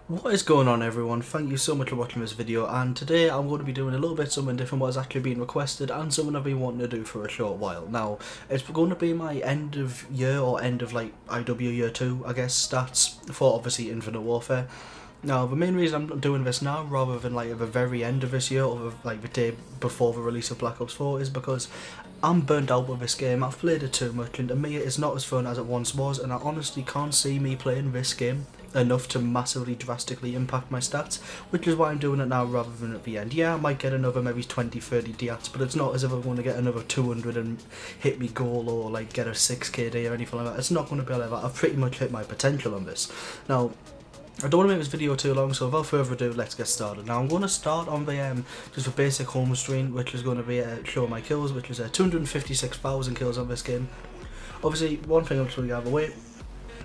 What is going on, everyone? Thank you so much for watching this video, and today I'm going to be doing a little bit something different what has actually been requested and something I've been wanting to do for a short while. Now, it's going to be my end of year or end of like IW year 2 I guess stats for obviously Infinite Warfare. Now, the main reason I'm doing this now rather than like at the very end of this year or like the day before the release of Black Ops 4 is because I'm burnt out with this game. I've played it too much and to me it's not as fun as it once was, and I honestly can't see me playing this game enough to massively drastically impact my stats, which is why I'm doing it now rather than at the end. Yeah, I might get another maybe 20-30 DATs, but it's not as if I'm going to get another 200 and hit me goal or like get a 6KD or anything like that. It's not going to be like that. I've pretty much hit my potential on this. Now, I don't want to make this video too long, so without further ado, let's get started. Now, I'm going to start on the just a basic home screen, which is going to be show my kills, which is 256,000 kills on this game. Obviously, one thing I'm just going to have away.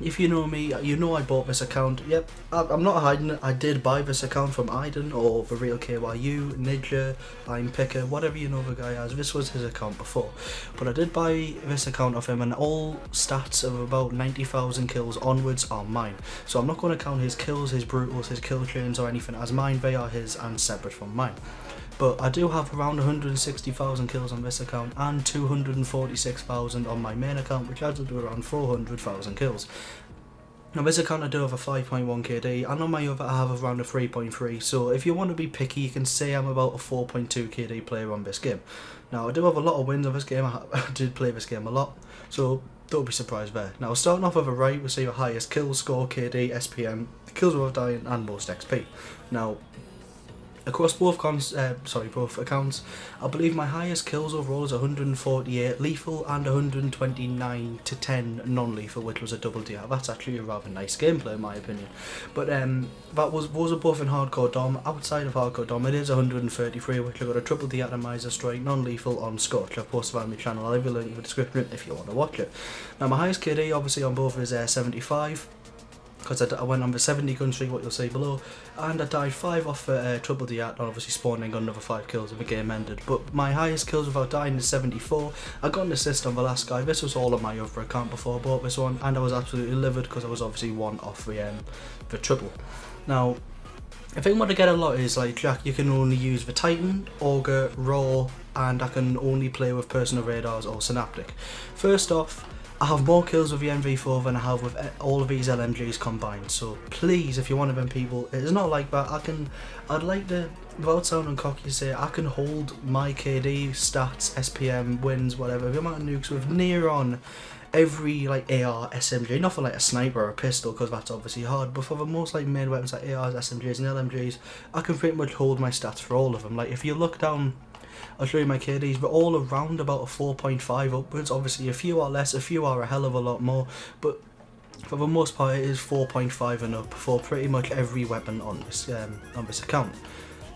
If you know me, you know I bought this account. Yep, I'm not hiding it. I did buy this account from Iden or the real KYU, Ninja, I'm Picker, whatever you know the guy as. This was his account before. But I did buy this account off him, and all stats of about 90,000 kills onwards are mine. So I'm not going to count his kills, his brutals, his kill chains or anything as mine. They are his and separate from mine. But I do have around 160,000 kills on this account and 246,000 on my main account, which adds up to around 400,000 kills. Now, this account I do have a 5.1 KD, and on my other I have around a 3.3, so if you want to be picky you can say I'm about a 4.2 KD player on this game. Now, I do have a lot of wins on this game. I did play this game a lot, so don't be surprised there. Now, starting off with the right, we see your highest kill score, KD, SPM, kills without dying, and most XP. Now, across both accounts, I believe my highest kills overall is 148 lethal and 129 to 10 non-lethal, which was a double D. That's actually a rather nice gameplay in my opinion. But that was above in hardcore dom. Outside of hardcore dom, it is 133, which I got a triple De-Atomizer strike non-lethal on Scotch. I've posted on my channel. I'll leave a link in the description if you want to watch it. Now, my highest KD obviously on both is 75. Because I went on the 70 gun streak, what you'll see below, and I died 5 off triple D and obviously spawning another 5 kills if the game ended. But my highest kills without dying is 74. I got an assist on the last guy. This was all on my other account before I bought this one, and I was absolutely livid because I was obviously 1 off the triple. Now, I think what I get a lot is like, Jack, you can only use the Titan, Auger, Raw, and I can only play with personal radars or Synaptic. First off, I have more kills with the MV4 than I have with all of these LMGs combined, so please, if you're one of them people, it's not like that. I'd like to, without sounding cocky, say I can hold my KD, stats, SPM, wins, whatever, the amount of nukes with near on every like AR, SMG, not for like a sniper or a pistol because that's obviously hard, but for the most like main weapons like ARs, SMGs and LMGs, I can pretty much hold my stats for all of them. Like if you look down, I'll show you my KDs, but all around about a 4.5 upwards. Obviously a few are less, a few are a hell of a lot more, but for the most part it is 4.5 and up for pretty much every weapon on this account.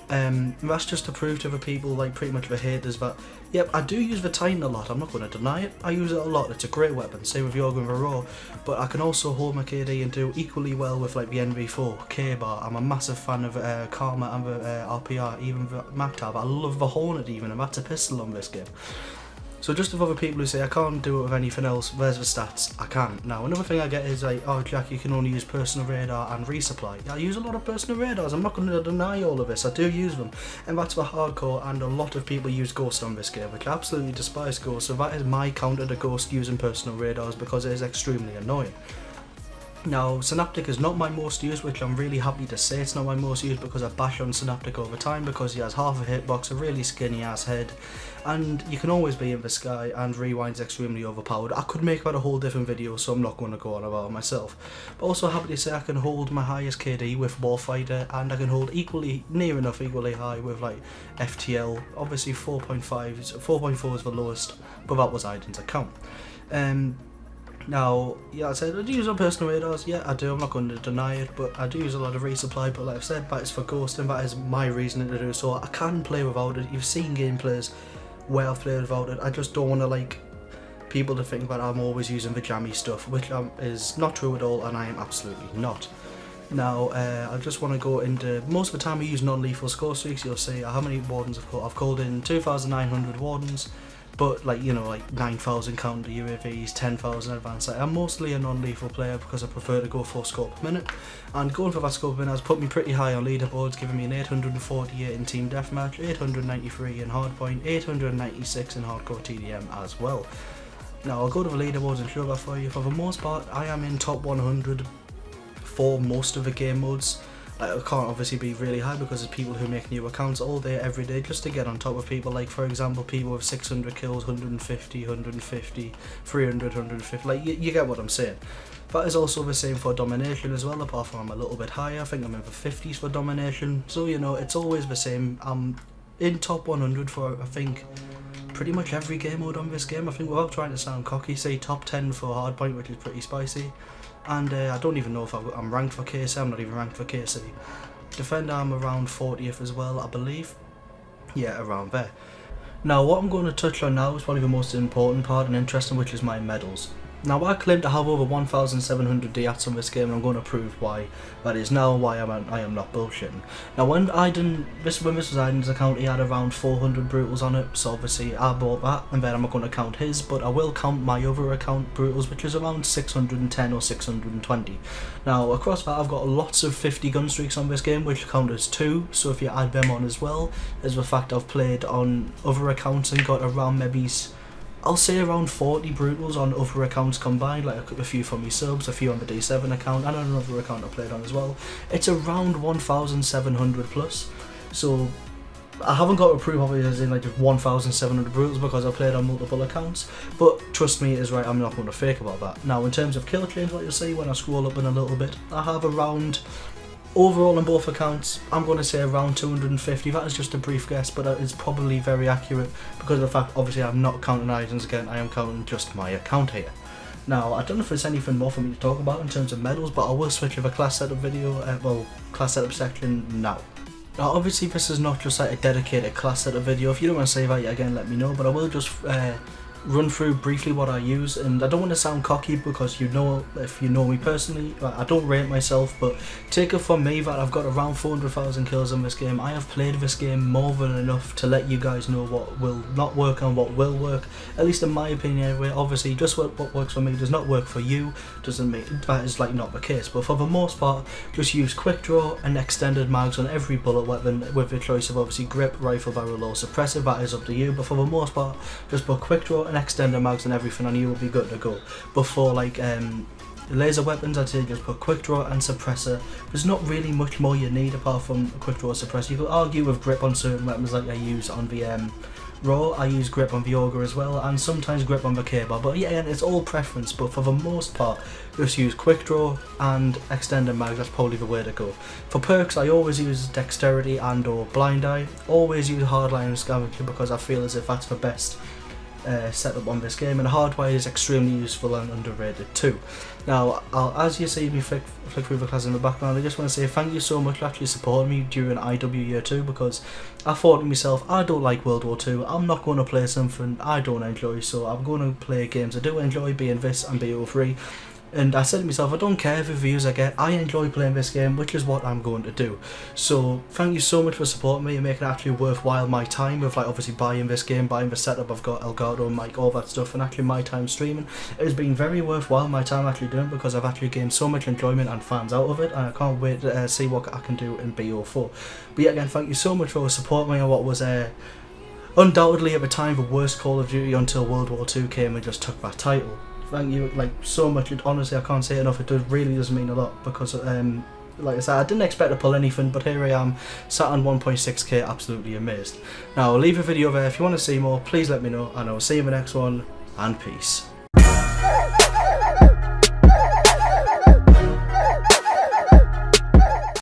That's just to prove to the people, like pretty much the haters, that yep, I do use the Titan a lot, I'm not going to deny it. I use it a lot, it's a great weapon, same with Yorga and the Raw, but I can also hold my KD and do equally well with like the NV4, K-Bar. I'm a massive fan of Karma and the RPR, even the MacTab. I love the Hornet even, and that's a pistol on this game. So just of other people who say I can't do it with anything else, where's the stats? I can. Now, another thing I get is like, oh Jack, you can only use personal radar and resupply. Yeah, I use a lot of personal radars, I'm not going to deny all of this, I do use them. And that's for hardcore, and a lot of people use Ghost on this game, which I absolutely despise Ghost, so that is my counter to Ghost using personal radars because it is extremely annoying. Now, Synaptic is not my most used, which I'm really happy to say it's not my most used because I bash on Synaptic over time because he has half a hitbox, a really skinny ass head, and you can always be in the sky, and rewind's extremely overpowered. I could make that a whole different video, so I'm not going to go on about it myself. But also happy to say I can hold my highest KD with Warfighter, and I can hold near enough equally high with like FTL. Obviously 4.4 is the lowest, but that was Iden's account. Now, yeah, I said I do use on personal radars, yeah I do, I'm not going to deny it, but I do use a lot of resupply, but like I've said, that is for ghosting, that is my reasoning to do so. I can play without it, you've seen gameplays where I've played without it. I just don't want to like people to think that I'm always using the jammy stuff, which is not true at all, and I am absolutely not. Now, I just want to go into, most of the time I use non-lethal score streaks. You'll see how many wardens I've called in 2,900 wardens, but like, you know, like 9,000 counter UAVs, 10,000 advanced. Like, I'm mostly a non-lethal player because I prefer to go 4 scope per minute, and going for that scope per minute has put me pretty high on leaderboards, giving me an 848 in team deathmatch, 893 in hardpoint, 896 in hardcore TDM as well. Now I'll go to the leaderboards and show that for you. For the most part, I am in top 100 for most of the game modes. I can't obviously be really high because there's people who make new accounts all day, every day, just to get on top of people. Like, for example, people with 600 kills, 150, 150, 300, 150. Like, you get what I'm saying. That is also the same for domination as well, apart from I'm a little bit higher. I think I'm in the 50s for domination. So, you know, it's always the same. I'm in top 100 for, I think, pretty much every game mode on this game. I think, without trying to sound cocky, say top 10 for hardpoint, which is pretty spicy. And I don't even know if I'm ranked for KC. I'm not even ranked for KC. Defender, I'm around 40th as well, I believe. Yeah, around there. Now, what I'm going to touch on now is probably the most important part and interesting, which is my medals. Now, I claim to have over 1,700 De-Ats on this game, and I'm going to prove why that is now, why I am not bullshitting. Now, when this was Aiden's account, he had around 400 brutals on it, so obviously I bought that, and then I'm not going to count his, but I will count my other account brutals, which is around 610 or 620. Now, across that, I've got lots of 50 gun streaks on this game, which count as 2, so if you add them on as well, there's the fact I've played on other accounts and got around maybe, I'll say around 40 brutals on other accounts combined, like a few for me subs, a few on the D7 account, and another account I played on as well. It's around 1,700 plus, so I haven't got to prove obviously as in like 1,700 brutals because I played on multiple accounts, but trust me, it is right, I'm not going to fake about that. Now, in terms of kill chains, what you'll see when I scroll up in a little bit, I have around, overall on both accounts, I'm going to say around 250. That is just a brief guess, but that is probably very accurate because of the fact, obviously, I'm not counting items again, I am counting just my account here. Now, I don't know if there's anything more for me to talk about in terms of medals, but I will switch to the class setup video, class setup section now. Now, obviously, this is not just like a dedicated class setup video. If you don't want to say that, again, let me know, but I will just run through briefly what I use, and I don't want to sound cocky because you know, if you know me personally, I don't rate myself, but take it from me that I've got around 400,000 kills in this game. I have played this game more than enough to let you guys know what will not work and what will work, at least in my opinion anyway. Obviously, just what works for me does not work for you, doesn't make that is like not the case, but for the most part, just use quick draw and extended mags on every bullet weapon with the choice of obviously grip, rifle barrel or suppressive. That is up to you, but for the most part, just put quick draw and extender mags and everything on, you will be good to go. Before like laser weapons, I'd say just put quick draw and suppressor. There's not really much more you need apart from quick draw suppressor. You could argue with grip on certain weapons, like I use on the Raw, I use grip on the Auger as well, and sometimes grip on the K-bar, but yeah, it's all preference, but for the most part, just use quick draw and extended mags. That's probably the way to go. For perks, I always use dexterity and or blind eye, always use hardline and scavenger because I feel as if that's the best setup on this game, and hardwire is extremely useful and underrated too. Now, as you see me flick through the class in the background, I just want to say thank you so much for actually supporting me during IW Year 2, because I thought to myself, I don't like World War 2, I'm not going to play something I don't enjoy, so I'm going to play games I do enjoy, being this and BO3. And I said to myself, I don't care if the views I get, I enjoy playing this game, which is what I'm going to do. So thank you so much for supporting me and making it actually worthwhile my time with, like, obviously buying this game, buying the setup, I've got Elgato, mic, all that stuff, and actually my time streaming. It has been very worthwhile my time actually doing it, because I've actually gained so much enjoyment and fans out of it, and I can't wait to see what I can do in BO4. But yeah, again, thank you so much for supporting me on what was undoubtedly at the time the worst Call of Duty until World War 2 came and just took that title. Thank you, like, so much. Honestly, I can't say it enough. It really does mean a lot, because like I said, I didn't expect to pull anything, but here I am, sat on 1.6k, absolutely amazed. Now, I'll leave a video there. If you want to see more, please let me know, and I'll see you in the next one, and peace.